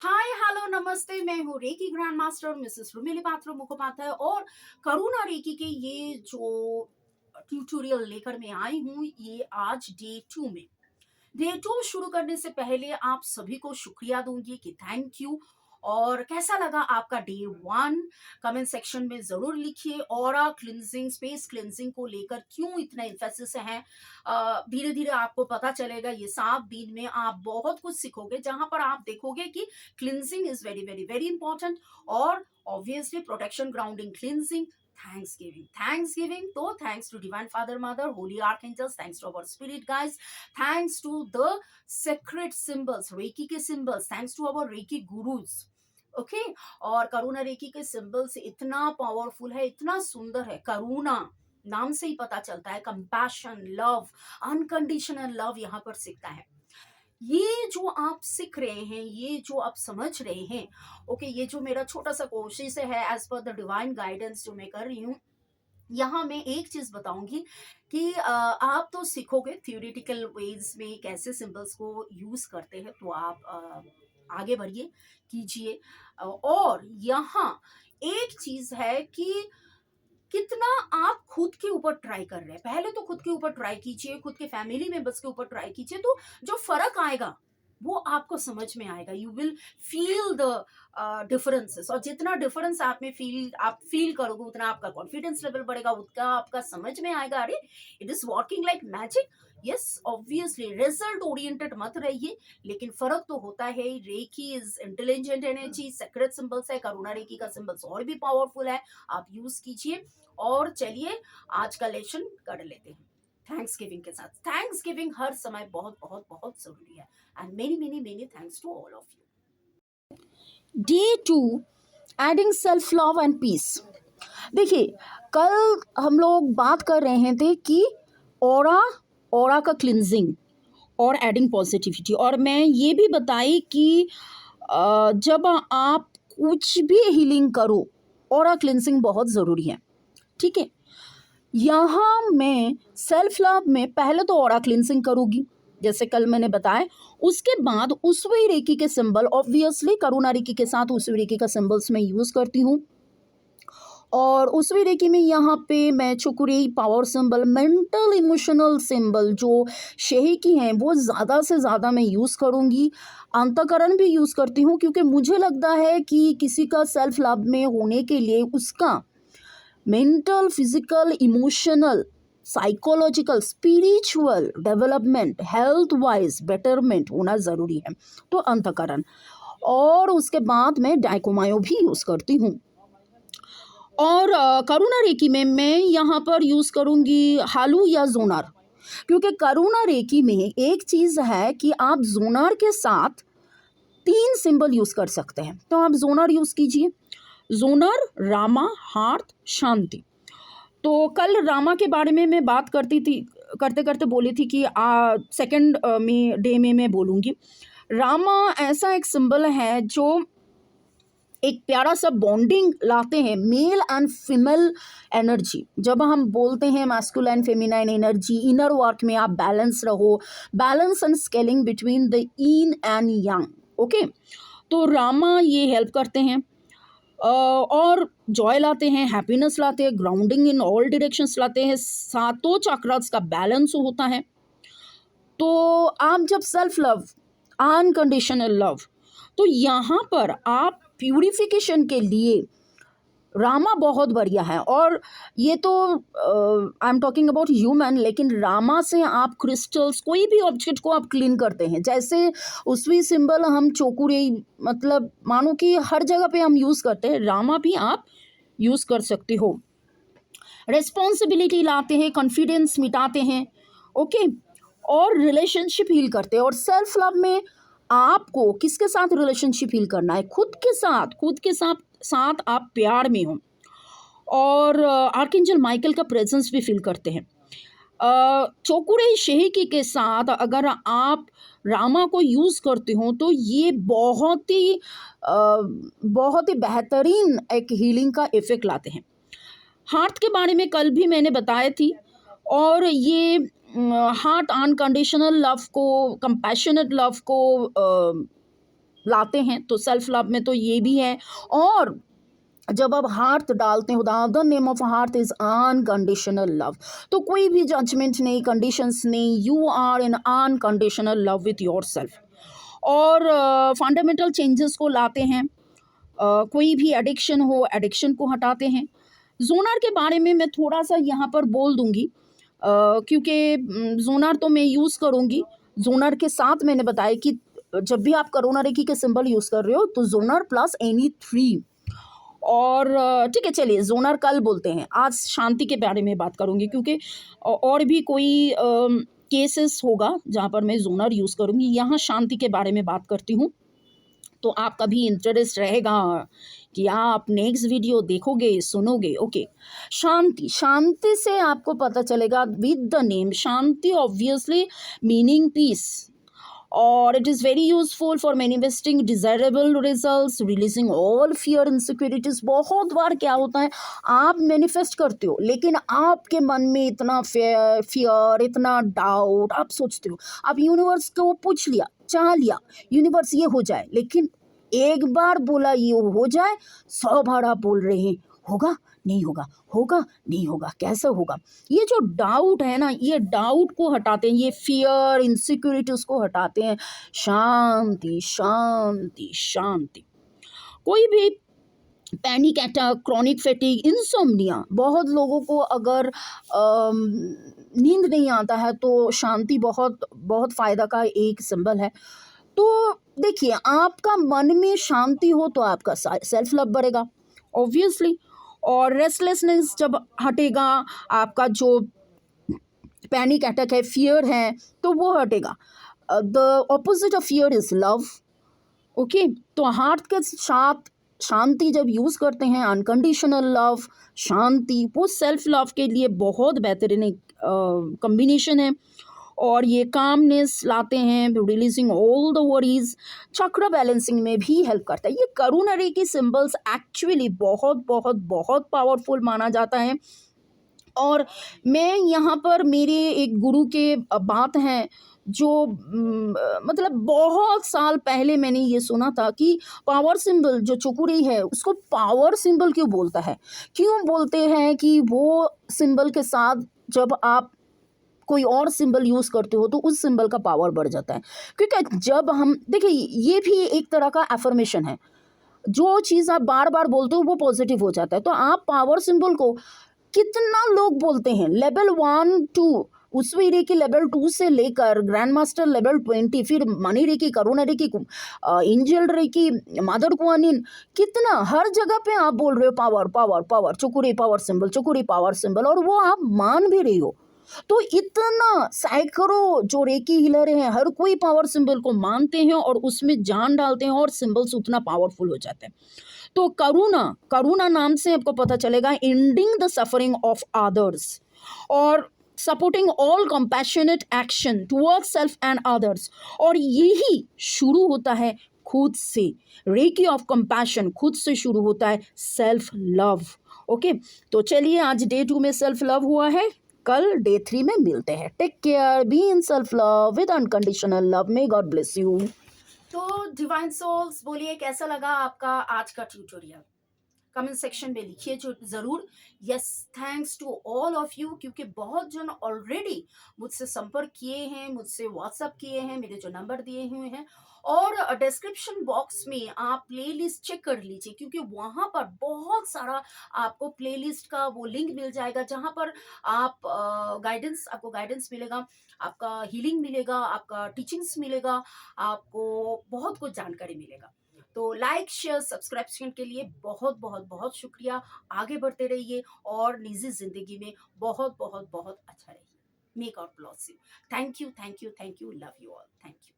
Hi hello नमस्ते। मैं हूँ reiki grand master missus Rumili Patro Mukhopadhyay और करुणा रेकी के ये जो ट्यूटोरियल लेकर मैं आई हूँ ये आज डे 2 में। डे 2 शुरू करने से पहले आप सभी को शुक्रिया दूंगी कि थैंक यू। और कैसा लगा आपका डे 1 कमेंट सेक्शन में जरूर लिखिए। ऑरा क्लिनजिंग स्पेस क्लिनजिंग को लेकर क्यों इतना इन्फेसिस है, धीरे धीरे आपको पता चलेगा। ये 7 दिन में आप बहुत कुछ सीखोगे जहां पर आप देखोगे कि cleansing is very very very important. और obviously protection grounding cleansing Thanksgiving. So, thanks to Divine Father, Mother, Holy Archangels, thanks to our Spirit Guides, thanks to the sacred symbols, Reiki के symbols, thanks to our Reiki Gurus. Okay और Karuna reiki के symbols इतना powerful है, इतना सुंदर है। करुणा नाम से ही पता चलता है, कंपैशन, लव, अनकंडीशनल लव यहाँ पर सीखता है। ये जो आप सीख रहे हैं, ये जो आप समझ रहे हैं, ओके, ये जो मेरा छोटा सा कोशिश है as per the divine guidance जो मैं कर रही हूँ, यहाँ मैं एक चीज बताऊंगी कि आप तो सीखोगे थियोरेटिकल वेज में कैसे सिंबल्स को यूज करते हैं, तो आप आगे बढ़िए, कीजिए। और यहाँ एक चीज है कि कितना आप खुद के ऊपर ट्राई कर रहे हैं। पहले तो खुद के ऊपर ट्राई कीजिए, खुद के फैमिली मेंबर्स के ऊपर ट्राई कीजिए, तो जो फर्क आएगा वो आपको समझ में आएगा। You will feel the differences, और जितना डिफरेंस आप फील करोगे उतना आपका कॉन्फिडेंस लेवल बढ़ेगा, उतना आपका समझ में आएगा अरे it is working like magic. Yes, obviously result oriented मत रहिए, लेकिन फर्क तो होता है। Reiki is intelligent energy, secret symbols है, करुणा रेकी का सिंबल्स और भी पावरफुल है, आप यूज कीजिए। और चलिए आज का लेसन कर लेते हैं थैंक्स गिविंग के साथ। थैंक्स गिविंग हर समय बहुत बहुत बहुत जरूरी है। And many many many thanks to all of you. Day 2, adding self love and peace. देखिए, कल हम लोग बात कर रहे थे कि ऑरा ऑरा का क्लिनजिंग और एडिंग पॉजिटिविटी, और मैं ये भी बताई कि जब आप कुछ भी हीलिंग करो, ऑरा क्लिनजिंग बहुत ज़रूरी है। ठीक है, यहाँ मैं सेल्फ लव में पहले तो ऑरा क्लिनजिंग करूँगी जैसे कल मैंने बताया, उसके बाद उसवी रेकी के सिंबल, ऑब्वियसली करुणा रेकी के साथ उसवी रेकी का सिंबल्स मैं यूज़ करती हूँ। और उसवी रेकी में यहाँ पे मैं Cho Ku Rei power symbol, mental emotional symbol जो शेही की हैं वो ज़्यादा से ज़्यादा मैं यूज़ करूँगी। अंतकरण भी यूज़ करती हूँ क्योंकि मुझे लगता है कि किसी का सेल्फ लव में होने के लिए उसका mental, physical, emotional, psychological, spiritual development, health wise betterment होना ज़रूरी है। तो अंतकरण, और उसके बाद मैं डाइकोमायो भी यूज़ करती हूँ। और करुणा रेकी में मैं यहाँ पर यूज़ करूँगी हालू या जोनार, क्योंकि करुणा रेकी में एक चीज़ है कि आप जोनार के साथ 3 सिंबल यूज़ कर सकते हैं, तो आप जोनार यूज़ कीजिए। जोनार, रामा, हार्ट, शांति। तो कल रामा के बारे में मैं बात करते करते बोली थी कि सेकंड में डे में मैं बोलूँगी। रामा ऐसा एक सिंबल है जो एक प्यारा सा बॉन्डिंग लाते हैं, मेल एंड फीमेल एनर्जी। जब हम बोलते हैं masculine feminine energy, inner work में आप बैलेंस रहो, balance and scaling between the in and yang. Okay, तो रामा ये हेल्प करते हैं और जॉय लाते हैं, हैप्पीनेस लाते हैं, ग्राउंडिंग इन ऑल डायरेक्शंस लाते हैं, सातों चक्रास का बैलेंस होता है। तो आप जब सेल्फ लव, अनकंडीशनल लव, तो यहाँ पर आप प्यूरिफिकेशन के लिए रामा बहुत बढ़िया है। और ये तो I am talking about human, लेकिन रामा से आप क्रिस्टल्स, कोई भी ऑब्जेक्ट को आप क्लीन करते हैं। जैसे उसवी सिंबल हम चोकुरे, मतलब मानो कि हर जगह पे हम यूज़ करते हैं, रामा भी आप यूज़ कर सकते हो। रिस्पॉन्सिबिलिटी लाते हैं, कॉन्फिडेंस मिटाते हैं, ओके, और रिलेशनशिप हील करते हैं। और सेल्फ लव में आपको किसके साथ रिलेशनशिप हील करना है? खुद के साथ आप प्यार में हो। और आर्कएंजल माइकल का प्रेजेंस भी फील करते हैं। चोकुरे शेहिकी के साथ अगर आप रामा को यूज़ करते हो तो ये बहुत ही बेहतरीन एक हीलिंग का इफ़ेक्ट लाते हैं। हार्ट के बारे में कल भी मैंने बताया थी, और ये हार्ट अनकंडीशनल लव को, कंपैशनेट लव को लाते हैं, तो सेल्फ लव में तो ये भी है। और जब आप हार्ट डालते हो, the other name of heart is unconditional love. तो कोई भी जजमेंट नहीं, कंडीशंस नहीं, you are in unconditional love with yourself. और फंडामेंटल चेंजेस को लाते हैं। कोई भी एडिक्शन हो, एडिक्शन को हटाते हैं। जोनर के बारे में मैं थोड़ा सा यहाँ पर बोल दूंगी, क्योंकि जोनर तो मैं यूज़ करूँगी। जोनर के साथ मैंने बताया कि जब भी आप करोना रेखी के सिंबल यूज़ कर रहे हो तो जोनर प्लस एनी 3। और ठीक है, चलिए जोनर कल बोलते हैं, आज शांति के बारे में बात करूँगी, क्योंकि और भी कोई केसेस होगा जहाँ पर मैं जोनर यूज़ करूँगी। यहाँ शांति के बारे में बात करती हूँ। तो आपका भी इंटरेस्ट रहेगा कि आप नेक्स्ट वीडियो देखोगे, सुनोगे। ओके, शांति, शांति से आपको पता चलेगा with the name Shanti, obviously meaning peace, और it is very useful for manifesting desirable results, releasing all fear insecurities. बहुत बार क्या होता है, आप मैनिफेस्ट करते हो लेकिन आपके मन में इतना फियर, इतना डाउट, आप सोचते हो, आप यूनिवर्स को पूछ लिया, चाह लिया, यूनिवर्स ये हो जाए, लेकिन एक बार बोला ये हो जाए, 100 बार आप बोल रहे हैं होगा नहीं होगा, होगा नहीं होगा, कैसे होगा। ये जो डाउट है ना, ये डाउट को हटाते हैं, ये फियर इनसिक्योरिटी उसको हटाते हैं। शांति शांति शांति। कोई भी panic attack, chronic fatigue, insomnia, बहुत लोगों को अगर नींद नहीं आता है तो शांति बहुत बहुत फ़ायदा का एक सिंबल है। तो देखिए, आपका मन में शांति हो तो आपका सेल्फ लव बढ़ेगा ऑब्वियसली, और रेस्टलेसनेस जब हटेगा, आपका जो पैनिक अटैक है, फियर है, तो वो हटेगा। The opposite of fear is love. Okay, तो हार्ट के साथ शांति जब यूज़ करते हैं, अनकंडीशनल लव, शांति, वो सेल्फ लव के लिए बहुत बेहतरीन कम्बिनेशन है। और ये कामनेस लाते हैं, रिलीजिंग ऑल द वरीज, चक्र बैलेंसिंग में भी हेल्प करता है। ये करुणा रेखी सिंबल्स एक्चुअली बहुत बहुत बहुत पावरफुल माना जाता है। और मैं यहाँ पर मेरे एक गुरु के बात हैं जो मतलब बहुत साल पहले मैंने ये सुना था कि पावर सिंबल जो चुकुरी है उसको पावर सिंबल क्यों बोलता है, क्यों बोलते हैं कि वो सिंबल के साथ जब आप कोई और सिंबल यूज़ करते हो तो उस सिंबल का पावर बढ़ जाता है। क्योंकि जब हम देखिए, ये भी एक तरह का एफर्मेशन है, जो चीज़ आप बार बार बोलते हो वो पॉजिटिव हो जाता है। तो आप पावर सिंबल को कितना लोग बोलते हैं, लेवल 1 2, उसवी रेखी लेवल 2 से लेकर ग्रैंड मास्टर लेवल 20, फिर money reiki, Karuna reiki, angel reiki, mother Kuan Yin, कितना हर जगह पे आप बोल रहे हो power power power, Cho Ku Rei power symbol, Cho Ku Rei power symbol, और वो आप मान भी रही हो। तो इतना सैकड़ों जो रेकी हीलर हैं, हर कोई पावर सिंबल को मानते हैं और उसमें जान डालते हैं, और सिंबल्स उतना पावरफुल हो जाते हैं। तो करुणा, करुणा नाम से आपको पता चलेगा ending the suffering of others, और supporting all compassionate action towards self and others. और यही शुरू होता है खुद से, रेकी ऑफ कंपैशन खुद से शुरू होता है, सेल्फ लव। ओके, तो चलिए आज डे 2 में सेल्फ लव हुआ है, कल डे 3 में मिलते हैं। Take care, be in self love with unconditional love, may God bless you. तो डिवाइन सोल्स, बोलिए कैसा लगा आपका आज का ट्यूटोरियल, कमेंट सेक्शन में लिखिए जो जरूर। Yes, thanks to all of you, क्योंकि बहुत जन ऑलरेडी मुझसे संपर्क किए हैं, मुझसे व्हाट्सअप किए हैं, मेरे जो नंबर दिए हुए हैं, और डिस्क्रिप्शन बॉक्स में आप प्लेलिस्ट चेक कर लीजिए, क्योंकि वहां पर बहुत सारा आपको प्लेलिस्ट का वो लिंक मिल जाएगा, जहां पर आप आपको गाइडेंस मिलेगा, आपका हीलिंग मिलेगा, आपका टीचिंग्स मिलेगा, आपको बहुत कुछ जानकारी मिलेगा। तो लाइक शेयर सब्सक्रिप्शन के लिए बहुत बहुत बहुत शुक्रिया। आगे बढ़ते रहिए और निजी जिंदगी में बहुत बहुत बहुत अच्छा रहिए। मे God bless you. Thank you, thank you, thank you, love you all, thank you.